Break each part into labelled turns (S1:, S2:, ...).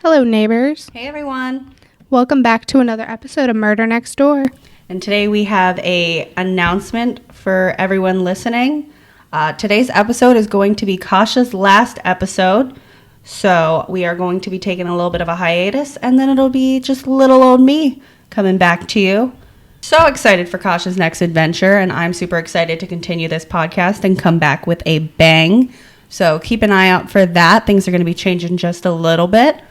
S1: Hello, neighbors.
S2: Hey, everyone.
S1: Welcome back to another episode of Murder Next Door.
S2: And today we have an announcement for everyone listening. Today's episode is going to be Kasia's last episode. So we are going to be taking a little bit of a hiatus, and then it'll be just little old me coming back to you. So excited for Kasia's next adventure, and I'm super excited to continue this podcast and come back with a bang. So keep an eye out for that. Things are going to be changing just a little bit.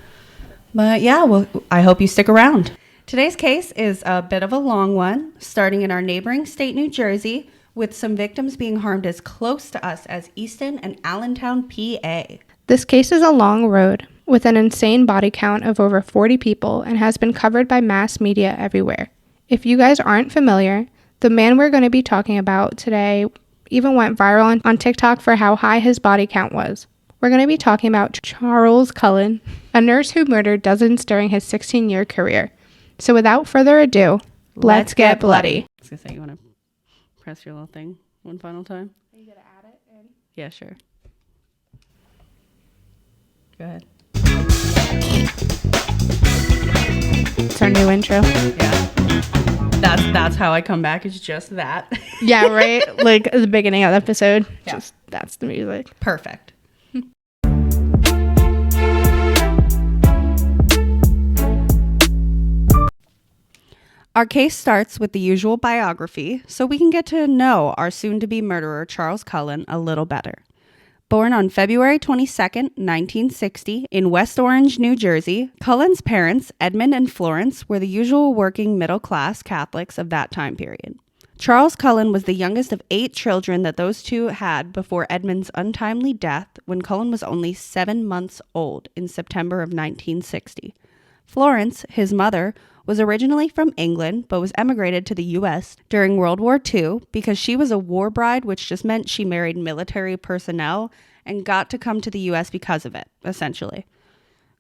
S2: But yeah, well, I hope you stick around. Today's case is a bit of a long one, starting in our neighboring state, New Jersey, with some victims being harmed as close to us as Easton and Allentown, PA.
S1: This case is a long road with an insane body count of over 40 people and has been covered by mass media everywhere. If you guys aren't familiar, the man we're going to be talking about today even went viral on TikTok for how high his body count was. We're going to be talking about Charles Cullen, a nurse who murdered dozens during his 16-year career. So without further ado, let's get bloody.
S2: I was going to say, you want to press your little thing one final time?
S1: Are you going to add it in?
S2: Yeah, sure. Go ahead.
S1: It's our new intro.
S2: Yeah. That's how I come back. It's just that.
S1: Yeah, right? Like the beginning of the episode.
S2: Yeah.
S1: Just that's the music.
S2: Perfect. Our case starts with the usual biography, so we can get to know our soon-to-be murderer, Charles Cullen, a little better. Born on February 22nd, 1960, in West Orange, New Jersey, Cullen's parents, Edmund and Florence, were the usual working middle-class Catholics of that time period. Charles Cullen was the youngest of 8 children that those two had before Edmund's untimely death when Cullen was only 7 months old in September of 1960. Florence, his mother, was originally from England but was emigrated to the U.S. during World War II because she was a war bride, which just meant she married military personnel and got to come to the U.S. because of it, essentially.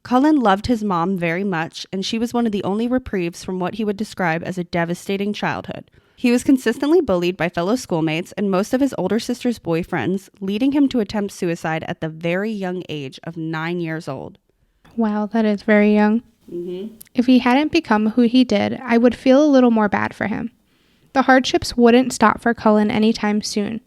S2: Cullen loved his mom very much, and she was one of the only reprieves from what he would describe as a devastating childhood. He was consistently bullied by fellow schoolmates and most of his older sister's boyfriends, leading him to attempt suicide at the very young age of 9 years old.
S1: Wow, that is very young.
S2: Mm-hmm.
S1: If he hadn't become who he did, I would feel a little more bad for him. The hardships wouldn't stop for Cullen anytime soon.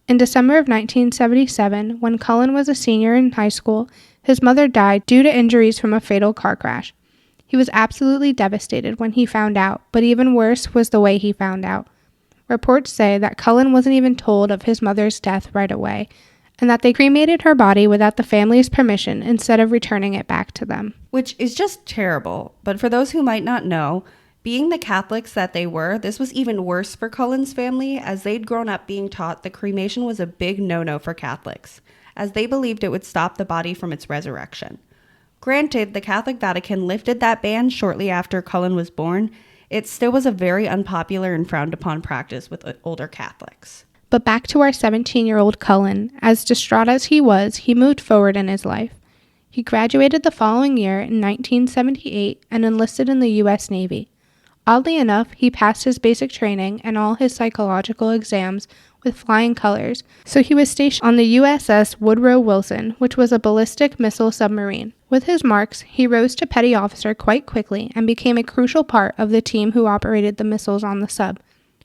S1: In December of 1977, when Cullen was a senior in high school, his mother died due to injuries from a fatal car crash. He was absolutely devastated when he found out, but even worse was the way he found out. Reports say that Cullen wasn't even told of his mother's death right away, and that they cremated her body without the family's permission instead of returning it back to them.
S2: Which is just terrible. But for those who might not know, being the Catholics that they were, this was even worse for Cullen's family, as they'd grown up being taught that cremation was a big no-no for Catholics, as they believed it would stop the body from its resurrection. Granted, the Catholic Vatican lifted that ban shortly after Cullen was born. It still was a very unpopular and frowned upon practice with older Catholics.
S1: But back to our 17-year-old Cullen. As distraught as he was, he moved forward in his life. He graduated the following year in 1978 and enlisted in the U.S. Navy. Oddly enough, he passed his basic training and all his psychological exams with flying colors, so he was stationed on the USS Woodrow Wilson, which was a ballistic missile submarine. With his marks, he rose to petty officer quite quickly and became a crucial part of the team who operated the missiles on the sub.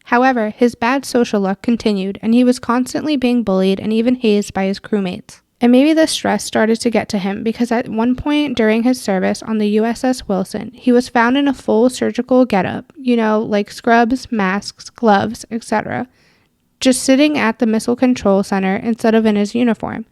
S1: However, his bad social luck continued, and he was constantly being bullied and even hazed by his crewmates. And maybe the stress started to get to him because at one point during his service on the USS Wilson, he was found in a full surgical getup, like scrubs, masks, gloves, etc., just sitting at the missile control center instead of in his uniform.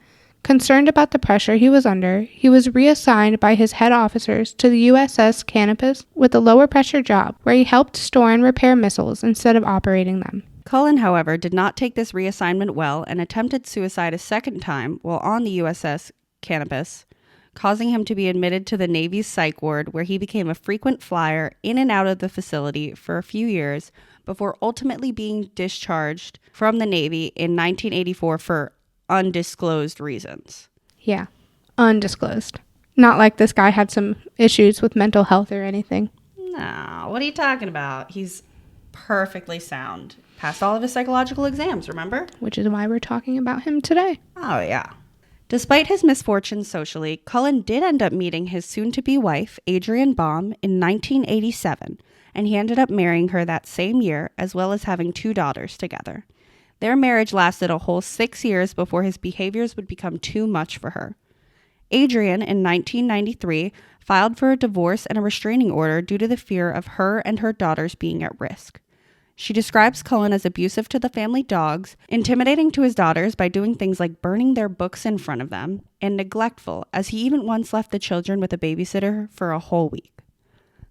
S1: Concerned about the pressure he was under, he was reassigned by his head officers to the USS Canopus with a lower pressure job where he helped store and repair missiles instead of operating them.
S2: Cullen, however, did not take this reassignment well and attempted suicide a second time while on the USS Canopus, causing him to be admitted to the Navy's psych ward where he became a frequent flyer in and out of the facility for a few years before ultimately being discharged from the Navy in 1984 for undisclosed reasons.
S1: Yeah, undisclosed. Not like this guy had some issues with mental health or anything.
S2: No, what are you talking about? He's perfectly sound. Passed all of his psychological exams, remember?
S1: Which is why we're talking about him today.
S2: Oh, yeah. Despite his misfortunes socially, Cullen did end up meeting his soon-to-be wife, Adrienne Baum, in 1987, and he ended up marrying her that same year, as well as having 2 daughters together. Their marriage lasted a whole 6 years before his behaviors would become too much for her. Adrienne, in 1993, filed for a divorce and a restraining order due to the fear of her and her daughters being at risk. She describes Cullen as abusive to the family dogs, intimidating to his daughters by doing things like burning their books in front of them, and neglectful, as he even once left the children with a babysitter for a whole week.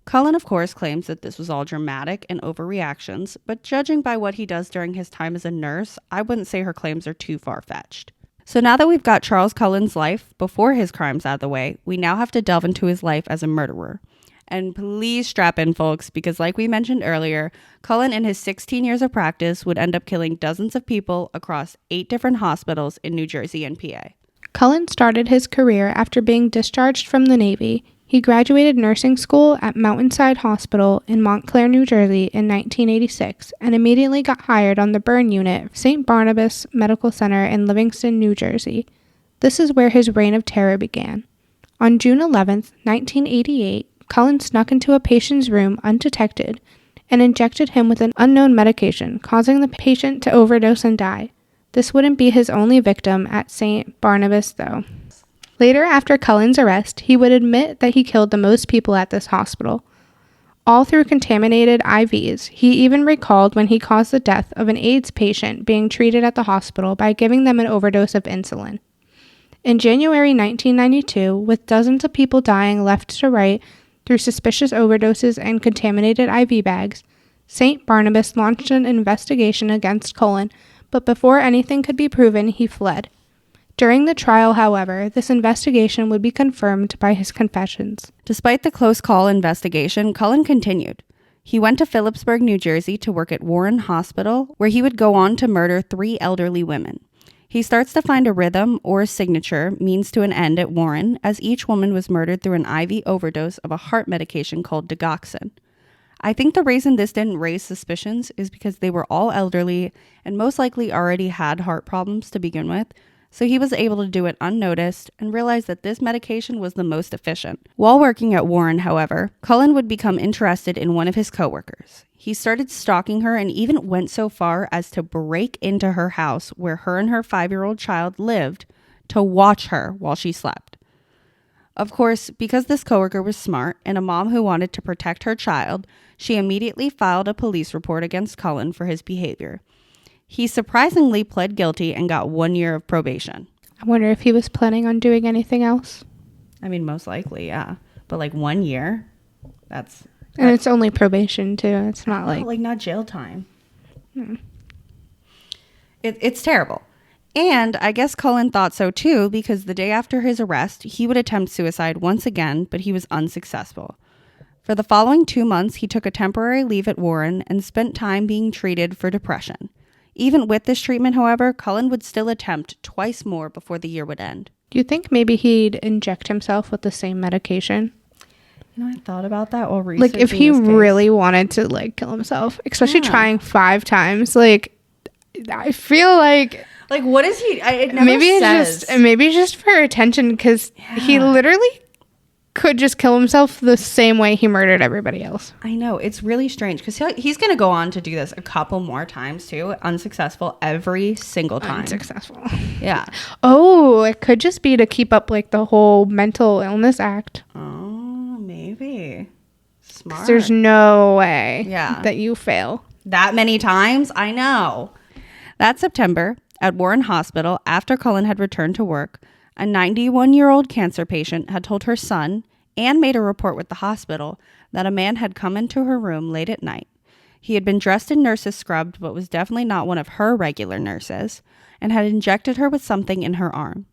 S2: Cullen, of course, claims that this was all dramatic and overreactions, but judging by what he does during his time as a nurse, I wouldn't say her claims are too far-fetched. So now that we've got Charles Cullen's life before his crimes out of the way, we now have to delve into his life as a murderer. And please strap in, folks, because like we mentioned earlier, Cullen in his 16 years of practice would end up killing dozens of people across 8 different hospitals in New Jersey and PA.
S1: Cullen started his career after being discharged from the Navy. He graduated nursing school at Mountainside Hospital in Montclair, New Jersey in 1986 and immediately got hired on the burn unit of St. Barnabas Medical Center in Livingston, New Jersey. This is where his reign of terror began. On June 11, 1988, Cullen snuck into a patient's room undetected and injected him with an unknown medication, causing the patient to overdose and die. This wouldn't be his only victim at St. Barnabas, though. Later, after Cullen's arrest, he would admit that he killed the most people at this hospital, all through contaminated IVs. He even recalled when he caused the death of an AIDS patient being treated at the hospital by giving them an overdose of insulin. In January 1992, with dozens of people dying left to right through suspicious overdoses and contaminated IV bags, St. Barnabas launched an investigation against Cullen, but before anything could be proven, he fled. During the trial, however, this investigation would be confirmed by his confessions.
S2: Despite the close call investigation, Cullen continued. He went to Phillipsburg, New Jersey to work at Warren Hospital, where he would go on to murder 3 elderly women. He starts to find a rhythm or a signature means to an end at Warren, as each woman was murdered through an IV overdose of a heart medication called digoxin. I think the reason this didn't raise suspicions is because they were all elderly and most likely already had heart problems to begin with, so he was able to do it unnoticed and realized that this medication was the most efficient. While working at Warren, however, Cullen would become interested in one of his coworkers. He started stalking her and even went so far as to break into her house where her and her 5-year-old child lived to watch her while she slept. Of course, because this coworker was smart and a mom who wanted to protect her child, she immediately filed a police report against Cullen for his behavior. He surprisingly pled guilty and got 1 year of probation.
S1: I wonder if he was planning on doing anything else.
S2: I mean, most likely, yeah. But like 1 year, that's...
S1: And it's only probation, too. It's not
S2: not jail time. It's terrible. And I guess Cullen thought so too, because the day after his arrest, he would attempt suicide once again, but he was unsuccessful. For the following 2 months, he took a temporary leave at Warren and spent time being treated for depression. Even with this treatment, however, Cullen would still attempt twice more before the year would end.
S1: Do you think maybe he'd inject himself with the same medication?
S2: You know, I thought about that while researching
S1: Like, if he really wanted to, like, kill himself, especially trying 5 times, like, I feel like...
S2: Like, what is he... It never
S1: maybe
S2: says.
S1: Maybe just for attention, because he literally could just kill himself the same way he murdered everybody else.
S2: I know. It's really strange, because he's going to go on to do this a couple more times, too. Unsuccessful every single time.
S1: Unsuccessful.
S2: Yeah.
S1: Oh, it could just be to keep up, like, the whole mental illness act.
S2: Oh, maybe. Smart.
S1: There's no way that you fail.
S2: That many times? I know. That September, at Warren Hospital, after Cullen had returned to work, a 91-year-old cancer patient had told her son and made a report with the hospital that a man had come into her room late at night. He had been dressed in nurse's scrubs, but was definitely not one of her regular nurses, and had injected her with something in her arm.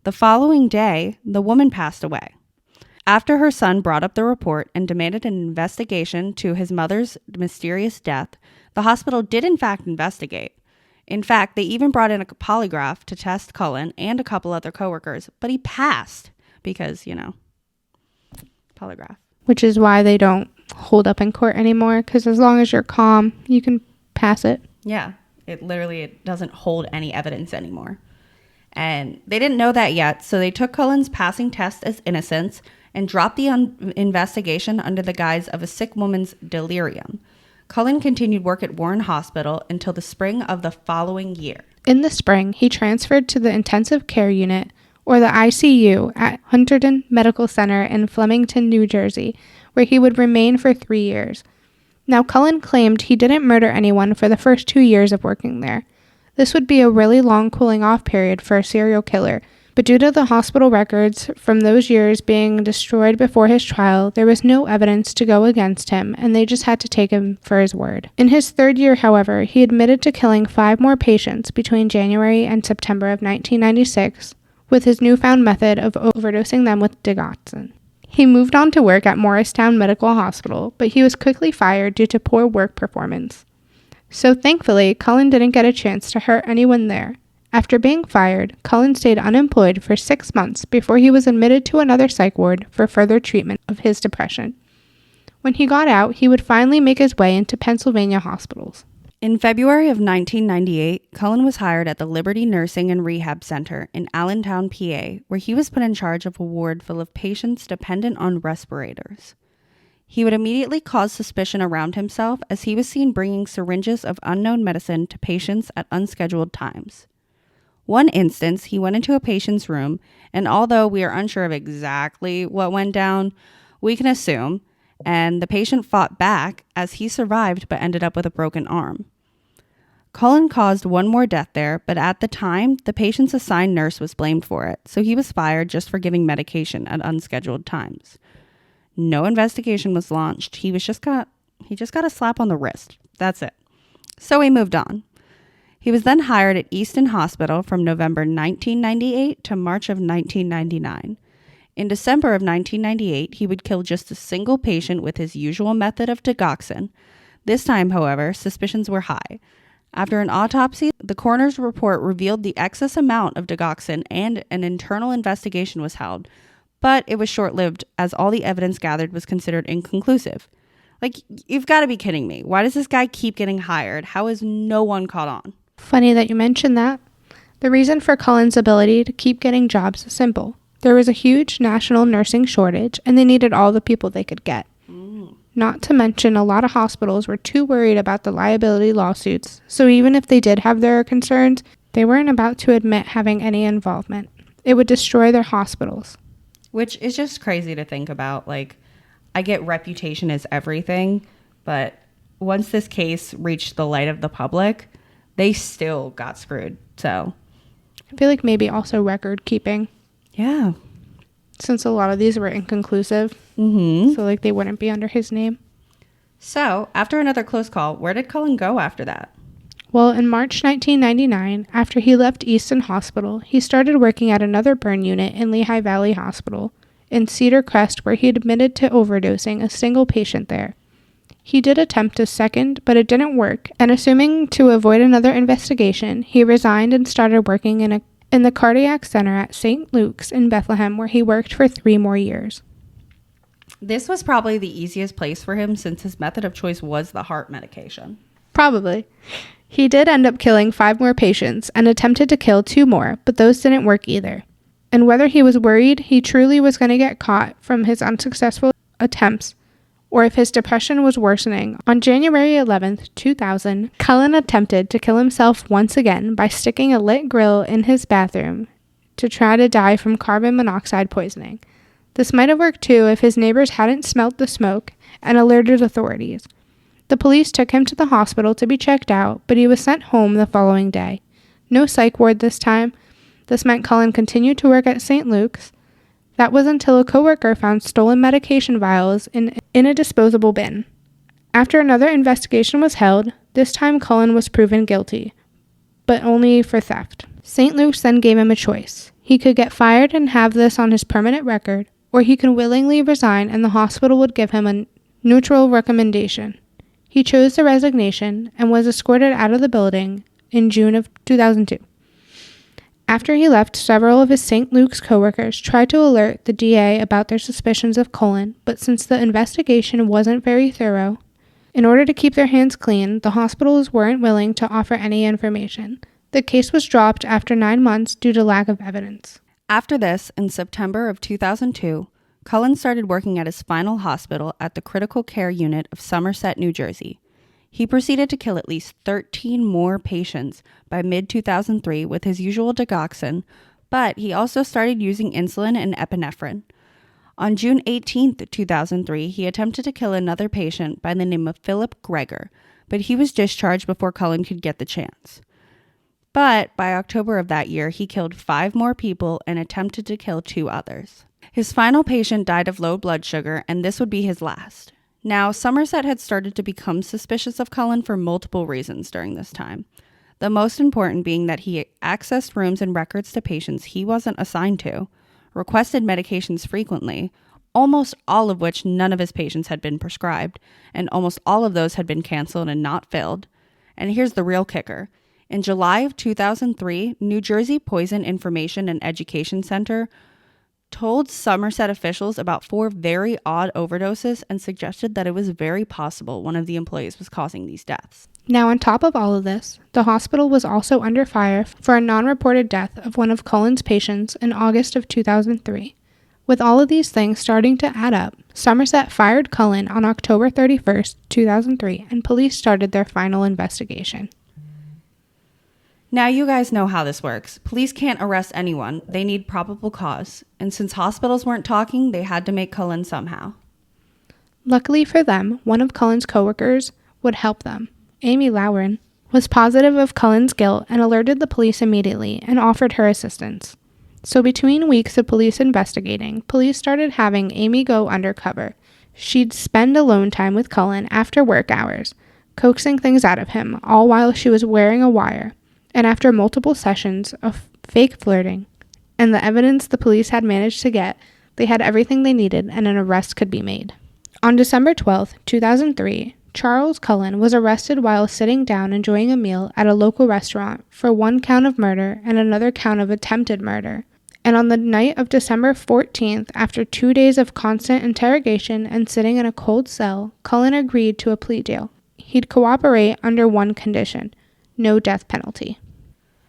S2: The following day, the woman passed away. After her son brought up the report and demanded an investigation to his mother's mysterious death, the hospital did in fact investigate. In fact, they even brought in a polygraph to test Cullen and a couple other coworkers, but he passed because, polygraph.
S1: Which is why they don't hold up in court anymore, because as long as you're calm, you can pass it.
S2: Yeah, it doesn't hold any evidence anymore. And they didn't know that yet, so they took Cullen's passing test as innocence and dropped the investigation under the guise of a sick woman's delirium. Cullen continued work at Warren Hospital until the spring of the following year.
S1: In the spring, he transferred to the intensive care unit, or the ICU, at Hunterdon Medical Center in Flemington, New Jersey, where he would remain for 3 years. Now, Cullen claimed he didn't murder anyone for the first 2 years of working there. This would be a really long cooling-off period for a serial killer, but due to the hospital records from those years being destroyed before his trial, there was no evidence to go against him, and they just had to take him for his word. In his 3rd year, however, he admitted to killing 5 more patients between January and September of 1996 with his newfound method of overdosing them with digoxin. He moved on to work at Morristown Medical Hospital, but he was quickly fired due to poor work performance. So thankfully, Cullen didn't get a chance to hurt anyone there. After being fired, Cullen stayed unemployed for 6 months before he was admitted to another psych ward for further treatment of his depression. When he got out, he would finally make his way into Pennsylvania hospitals.
S2: In February of 1998, Cullen was hired at the Liberty Nursing and Rehab Center in Allentown, PA, where he was put in charge of a ward full of patients dependent on respirators. He would immediately cause suspicion around himself as he was seen bringing syringes of unknown medicine to patients at unscheduled times. One instance, he went into a patient's room, and although we are unsure of exactly what went down, we can assume, and the patient fought back as he survived but ended up with a broken arm. Cullen caused one more death there, but at the time, the patient's assigned nurse was blamed for it, so he was fired just for giving medication at unscheduled times. No investigation was launched. He just got a slap on the wrist. That's it. So he moved on. He was then hired at Easton Hospital from November 1998 to March of 1999. In December of 1998, he would kill just a single patient with his usual method of digoxin. This time, however, suspicions were high. After an autopsy, the coroner's report revealed the excess amount of digoxin and an internal investigation was held, but it was short-lived as all the evidence gathered was considered inconclusive. Like, you've got to be kidding me. Why does this guy keep getting hired? How is no one caught on?
S1: Funny that you mentioned that. The reason for Cullen's ability to keep getting jobs is simple. There was a huge national nursing shortage, and they needed all the people they could get. Not to mention, a lot of hospitals were too worried about the liability lawsuits, so even if they did have their concerns, they weren't about to admit having any involvement. It would destroy their hospitals.
S2: Which is just crazy to think about. Like, I get reputation is everything, but once this case reached the light of the public, they still got screwed. So
S1: I feel like maybe also record keeping.
S2: Yeah.
S1: Since a lot of these were inconclusive. So like they wouldn't be under his name.
S2: So after another close call, where did Cullen go after that?
S1: Well, in March 1999, after he left Easton Hospital, he started working at another burn unit in Lehigh Valley Hospital in Cedar Crest, where he admitted to overdosing a single patient there. He did attempt a second, but it didn't work, and assuming to avoid another investigation, he resigned and started working in the cardiac center at St. Luke's in Bethlehem, where he worked for 3 more years.
S2: This was probably the easiest place for him since his method of choice was the heart medication.
S1: Probably. He did end up killing 5 more patients and attempted to kill 2 more, but those didn't work either. And whether he was worried he truly was going to get caught from his unsuccessful attempts, or if his depression was worsening, on January 11th, 2000, Cullen attempted to kill himself once again by sticking a lit grill in his bathroom to try to die from carbon monoxide poisoning. This might have worked too if his neighbors hadn't smelt the smoke and alerted authorities. The police took him to the hospital to be checked out, but he was sent home the following day. No psych ward this time. This meant Cullen continued to work at St. Luke's. That was until a coworker found stolen medication vials in a disposable bin. After another investigation was held, this time Cullen was proven guilty, but only for theft. St. Luke's then gave him a choice. He could get fired and have this on his permanent record, or he could willingly resign and the hospital would give him a neutral recommendation. He chose the resignation and was escorted out of the building in June of 2002. After he left, several of his St. Luke's coworkers tried to alert the DA about their suspicions of Cullen, but since the investigation wasn't very thorough, in order to keep their hands clean, the hospitals weren't willing to offer any information. The case was dropped after 9 months due to lack of evidence.
S2: After this, in September of 2002, Cullen started working at his final hospital at the critical care unit of Somerset, New Jersey. He proceeded to kill at least 13 more patients by mid-2003 with his usual digoxin, but he also started using insulin and epinephrine. On June 18, 2003, he attempted to kill another patient by the name of Philip Greger, but he was discharged before Cullen could get the chance. But by October of that year, he killed 5 more people and attempted to kill 2 others. His final patient died of low blood sugar, and this would be his last. Now, Somerset had started to become suspicious of Cullen for multiple reasons during this time. The most important being that he accessed rooms and records to patients he wasn't assigned to, requested medications frequently, almost all of which none of his patients had been prescribed, and almost all of those had been canceled and not filled. And here's the real kicker. In July of 2003, New Jersey Poison Information and Education Center told Somerset officials about 4 very odd overdoses and suggested that it was very possible one of the employees was causing these deaths.
S1: Now, on top of all of this, the hospital was also under fire for a non-reported death of one of Cullen's patients in August of 2003. With all of these things starting to add up, Somerset fired Cullen on October 31st, 2003, and police started their final investigation.
S2: Now you guys know how this works. Police can't arrest anyone. They need probable cause. And since hospitals weren't talking, they had to make Cullen somehow.
S1: Luckily for them, one of Cullen's coworkers would help them. Amy Lauren was positive of Cullen's guilt and alerted the police immediately and offered her assistance. So between weeks of police investigating, police started having Amy go undercover. She'd spend alone time with Cullen after work hours, coaxing things out of him, all while she was wearing a wire. And after multiple sessions of fake flirting and the evidence the police had managed to get, they had everything they needed and an arrest could be made. On December 12, 2003, Charles Cullen was arrested while sitting down enjoying a meal at a local restaurant for 1 count of murder and another count of attempted murder. And on the night of December 14th, after 2 days of constant interrogation and sitting in a cold cell, Cullen agreed to a plea deal. He'd cooperate under one condition: no death penalty.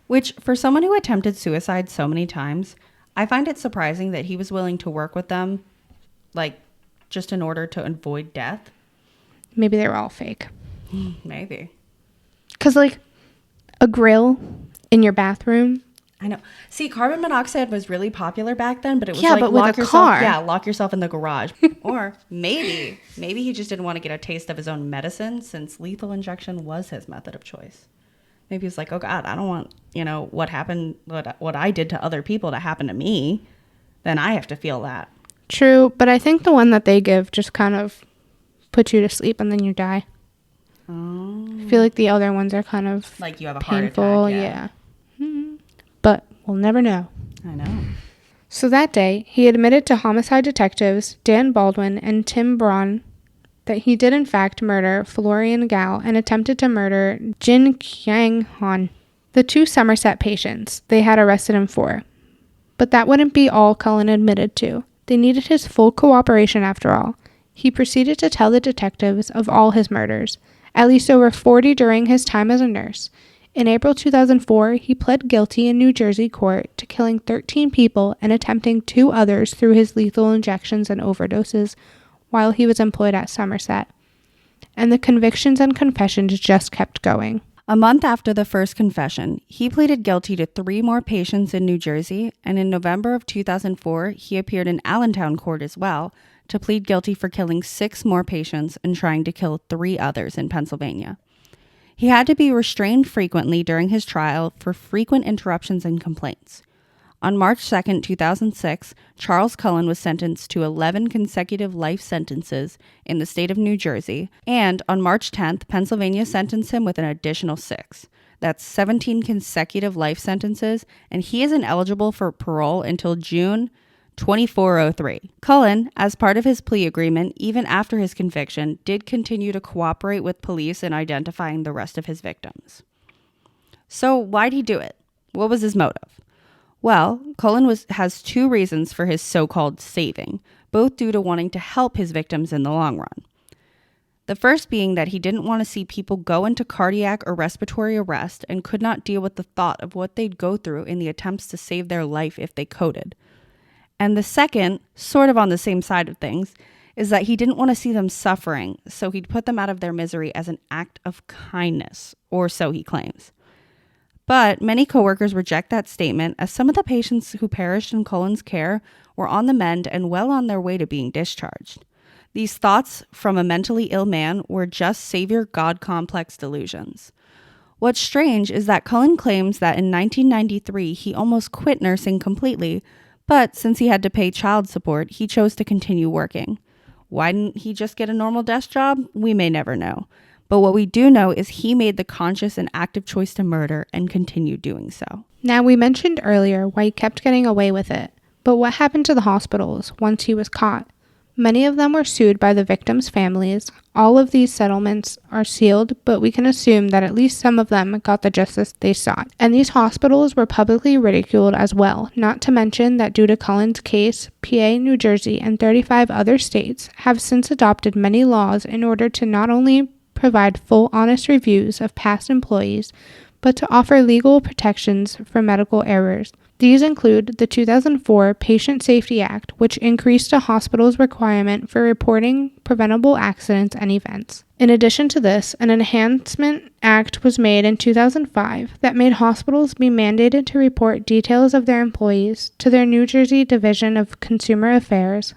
S2: Which, for someone who attempted suicide so many times, I find it surprising that he was willing to work with them, just in order to avoid death.
S1: Maybe they were all fake.
S2: Maybe.
S1: Because, a grill in your bathroom.
S2: I know. See, carbon monoxide was really popular back then, but it was
S1: but with a car.
S2: Yeah, lock yourself in the garage. Or maybe he just didn't want to get a taste of his own medicine, since lethal injection was his method of choice. Maybe he's like, oh God, I don't want, what I did to other people to happen to me. Then I have to feel that.
S1: True, but I think the one that they give just kind of puts you to sleep and then you die.
S2: Oh.
S1: I feel like the other ones are kind of
S2: like you have a
S1: painful,
S2: heart attack.
S1: yeah. Mm-hmm. But we'll never know.
S2: I know.
S1: So that day, he admitted to homicide detectives Dan Baldwin and Tim Braun that he did in fact murder Florian Gao and attempted to murder Jin Kyang Han, the 2 Somerset patients they had arrested him for. But that wouldn't be all Cullen admitted to. They needed his full cooperation after all. He proceeded to tell the detectives of all his murders, at least over 40 during his time as a nurse. In April 2004, he pled guilty in New Jersey court to killing 13 people and attempting 2 others through his lethal injections and overdoses while he was employed at Somerset. And the convictions and confessions just kept going.
S2: A month after the first confession, he pleaded guilty to 3 more patients in New Jersey, and in November of 2004, he appeared in Allentown court as well to plead guilty for killing 6 more patients and trying to kill 3 others in Pennsylvania. He had to be restrained frequently during his trial for frequent interruptions and complaints. On March 2, 2006, Charles Cullen was sentenced to 11 consecutive life sentences in the state of New Jersey, and on March 10th, Pennsylvania sentenced him with an additional 6. That's 17 consecutive life sentences, and he isn't eligible for parole until June 2403. Cullen, as part of his plea agreement, even after his conviction, did continue to cooperate with police in identifying the rest of his victims. So why'd he do it? What was his motive? Well, Cullen has 2 reasons for his so-called saving, both due to wanting to help his victims in the long run. The first being that he didn't want to see people go into cardiac or respiratory arrest and could not deal with the thought of what they'd go through in the attempts to save their life if they coded. And the second, sort of on the same side of things, is that he didn't want to see them suffering, so he'd put them out of their misery as an act of kindness, or so he claims. But many coworkers reject that statement, as some of the patients who perished in Cullen's care were on the mend and well on their way to being discharged. These thoughts from a mentally ill man were just savior-God complex delusions. What's strange is that Cullen claims that in 1993 he almost quit nursing completely, but since he had to pay child support, he chose to continue working. Why didn't he just get a normal desk job? We may never know. But what we do know is he made the conscious and active choice to murder and continued doing so.
S1: Now, we mentioned earlier why he kept getting away with it, but what happened to the hospitals once he was caught? Many of them were sued by the victims' families. All of these settlements are sealed, but we can assume that at least some of them got the justice they sought. And these hospitals were publicly ridiculed as well, not to mention that due to Cullen's case, PA, New Jersey, and 35 other states have since adopted many laws in order to not only provide full, honest reviews of past employees, but to offer legal protections for medical errors. These include the 2004 Patient Safety Act, which increased a hospital's requirement for reporting preventable accidents and events. In addition to this, an enhancement act was made in 2005 that made hospitals be mandated to report details of their employees to their New Jersey Division of Consumer Affairs,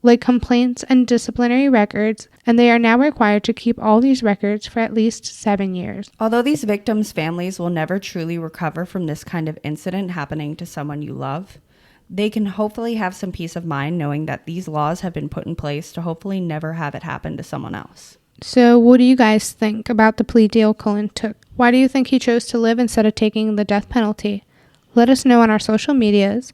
S1: like complaints and disciplinary records, and they are now required to keep all these records for at least 7 years.
S2: Although these victims' families will never truly recover from this kind of incident happening to someone you love, they can hopefully have some peace of mind knowing that these laws have been put in place to hopefully never have it happen to someone else.
S1: So what do you guys think about the plea deal Cullen took? Why do you think he chose to live instead of taking the death penalty? Let us know on our social medias.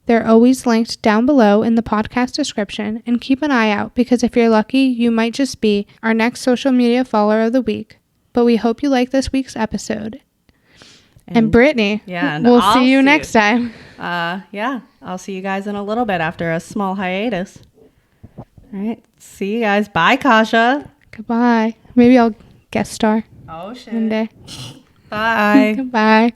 S1: They're always linked down below in the podcast description, and keep an eye out because if you're lucky, you might just be our next social media follower of the week. But we hope you like this week's episode. And Brittany, we'll see you next time.
S2: I'll see you guys in a little bit after a small hiatus. All right, see you guys. Bye, Kasia.
S1: Goodbye. Maybe I'll guest star.
S2: Oh, shit.
S1: One day.
S2: Bye.
S1: Goodbye.